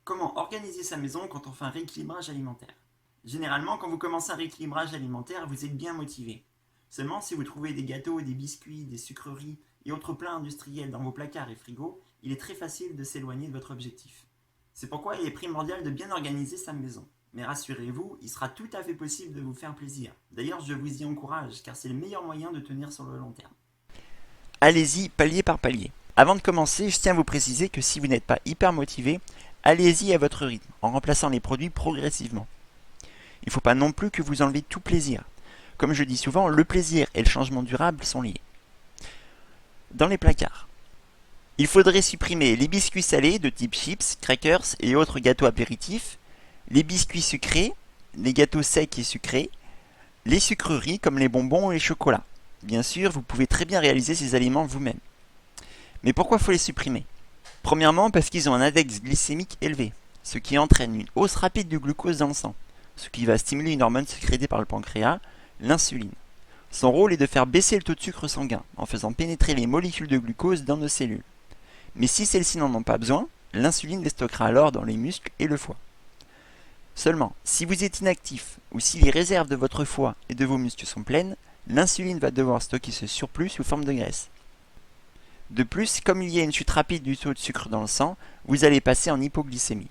Comment organiser sa maison quand on fait un rééquilibrage alimentaire? Généralement, quand vous commencez un rééquilibrage alimentaire, vous êtes bien motivé. Seulement, si vous trouvez des gâteaux, des biscuits, des sucreries et autres plats industriels dans vos placards et frigos, il est très facile de s'éloigner de votre objectif. C'est pourquoi il est primordial de bien organiser sa maison. Mais rassurez-vous, il sera tout à fait possible de vous faire plaisir. D'ailleurs, je vous y encourage, car c'est le meilleur moyen de tenir sur le long terme. Allez-y palier par palier. Avant de commencer, je tiens à vous préciser que si vous n'êtes pas hyper motivé, allez-y à votre rythme, en remplaçant les produits progressivement. Il ne faut pas non plus que vous enlevez tout plaisir. Comme je dis souvent, le plaisir et le changement durable sont liés. Dans les placards, il faudrait supprimer les biscuits salés de type chips, crackers et autres gâteaux apéritifs, les biscuits sucrés, les gâteaux secs et sucrés, les sucreries comme les bonbons et les chocolats. Bien sûr, vous pouvez très bien réaliser ces aliments vous-même. Mais pourquoi faut les supprimer? Premièrement, parce qu'ils ont un index glycémique élevé, ce qui entraîne une hausse rapide du glucose dans le sang, ce qui va stimuler une hormone sécrétée par le pancréas, l'insuline. Son rôle est de faire baisser le taux de sucre sanguin en faisant pénétrer les molécules de glucose dans nos cellules. Mais si celles-ci n'en ont pas besoin, l'insuline les stockera alors dans les muscles et le foie. Seulement, si vous êtes inactif ou si les réserves de votre foie et de vos muscles sont pleines, l'insuline va devoir stocker ce surplus sous forme de graisse. De plus, comme il y a une chute rapide du taux de sucre dans le sang, vous allez passer en hypoglycémie.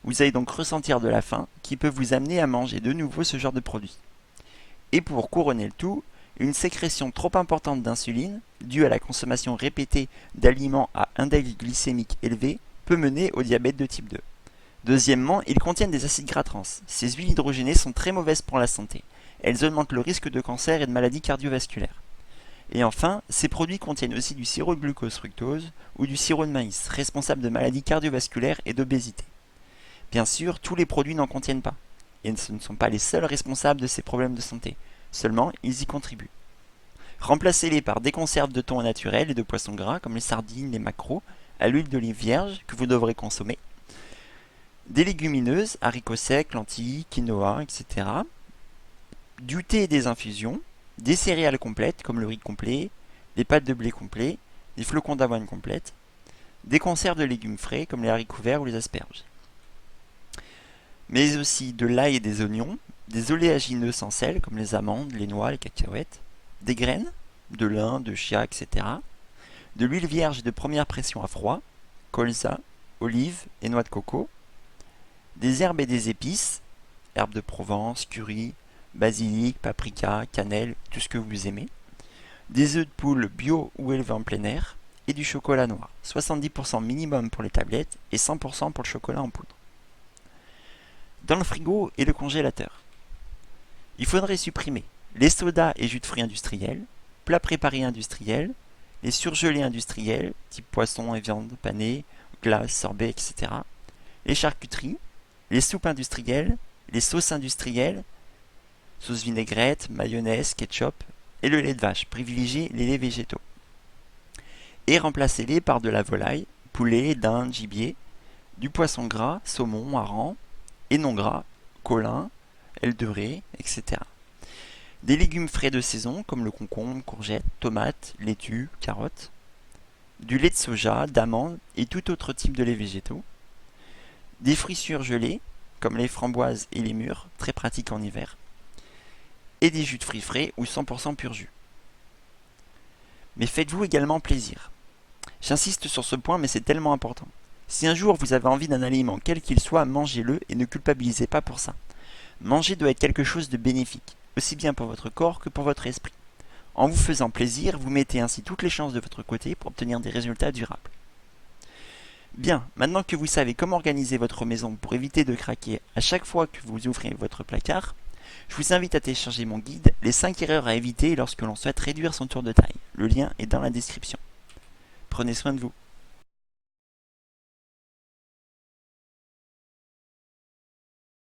Vous allez donc ressentir de la faim qui peut vous amener à manger de nouveau ce genre de produit. Et pour couronner le tout, une sécrétion trop importante d'insuline, due à la consommation répétée d'aliments à index glycémique élevé, peut mener au diabète de type 2. Deuxièmement, ils contiennent des acides gras trans. Ces huiles hydrogénées sont très mauvaises pour la santé. Elles augmentent le risque de cancer et de maladies cardiovasculaires. Et enfin, ces produits contiennent aussi du sirop de glucose fructose ou du sirop de maïs, responsable de maladies cardiovasculaires et d'obésité. Bien sûr, tous les produits n'en contiennent pas, et ce ne sont pas les seuls responsables de ces problèmes de santé, seulement ils y contribuent. Remplacez-les par des conserves de thon naturel et de poissons gras comme les sardines, les maquereaux, à l'huile d'olive vierge que vous devrez consommer, des légumineuses, haricots secs, lentilles, quinoa, etc., du thé et des infusions, des céréales complètes comme le riz complet, des pâtes de blé complet, des flocons d'avoine complètes, des conserves de légumes frais comme les haricots verts ou les asperges. Mais aussi de l'ail et des oignons, des oléagineux sans sel comme les amandes, les noix, les cacahuètes, des graines, de lin, de chia, etc., de l'huile vierge de première pression à froid, colza, olives et noix de coco, des herbes et des épices, herbes de Provence, curry, basilic, paprika, cannelle, tout ce que vous aimez, des œufs de poule bio ou élevés en plein air, et du chocolat noir, 70% minimum pour les tablettes et 100% pour le chocolat en poudre. Dans le frigo et le congélateur, il faudrait supprimer les sodas et jus de fruits industriels, plats préparés industriels, les surgelés industriels, type poisson et viande panée, glace, sorbet, etc., les charcuteries, les soupes industrielles, les sauces industrielles, sauce vinaigrette, mayonnaise, ketchup, et le lait de vache, privilégiez les laits végétaux. Et remplacez-les par de la volaille, poulet, dinde, gibier, du poisson gras, saumon, hareng, et non gras, colin, ailes de raie, etc. Des légumes frais de saison comme le concombre, courgette, tomate, laitue, carotte, du lait de soja, d'amande et tout autre type de lait végétaux, des fruits surgelés comme les framboises et les mûres, très pratiques en hiver, et des jus de fruits frais ou 100% pur jus. Mais faites-vous également plaisir. J'insiste sur ce point mais c'est tellement important. Si un jour vous avez envie d'un aliment quel qu'il soit, mangez-le et ne culpabilisez pas pour ça. Manger doit être quelque chose de bénéfique, aussi bien pour votre corps que pour votre esprit. En vous faisant plaisir, vous mettez ainsi toutes les chances de votre côté pour obtenir des résultats durables. Bien, maintenant que vous savez comment organiser votre maison pour éviter de craquer à chaque fois que vous ouvrez votre placard, je vous invite à télécharger mon guide « Les 5 erreurs à éviter lorsque l'on souhaite réduire son tour de taille ». Le lien est dans la description. Prenez soin de vous.